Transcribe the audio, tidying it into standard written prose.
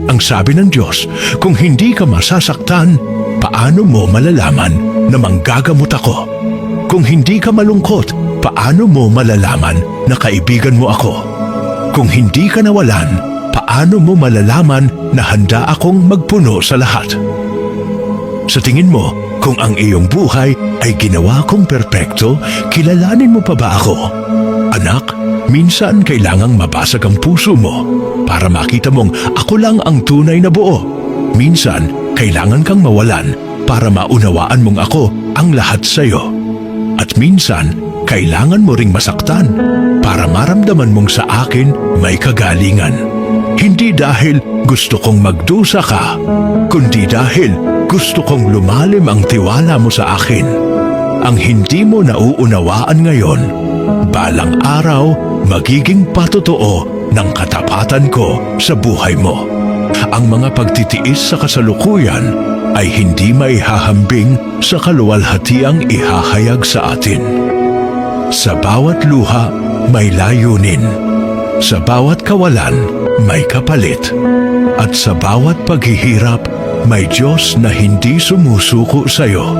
Ang sabi ng Diyos, kung hindi ka masasaktan, paano mo malalaman na manggagamot ako? Kung hindi ka malungkot, paano mo malalaman na kaibigan mo ako? Kung hindi ka nawalan, paano mo malalaman na handa akong magpuno sa lahat? Sa tingin mo, kung ang iyong buhay ay ginawa kong perpekto, kilalanin mo pa ba ako? Anak, minsan kailangang mabasag ang puso mo para makita mong ako lang ang tunay na buo. Minsan, kailangan kang mawalan para maunawaan mong ako ang lahat sa iyo. At minsan, kailangan mo ring masaktan para maramdaman mong sa akin may kagalingan. Hindi dahil gusto kong magdusa ka, kundi dahil gusto kong lumalim ang tiwala mo sa akin. Ang hindi mo nauunawaan ngayon, balang araw magiging patotoo ng katapatan ko sa buhay mo. Ang mga pagtitiis sa kasalukuyan ay hindi maihahambing sa kaluwalhatiang ihahayag sa atin. Sa bawat luha may layunin, sa bawat kawalan may kapalit, at sa bawat paghihirap may Diyos na hindi sumusuko sa iyo.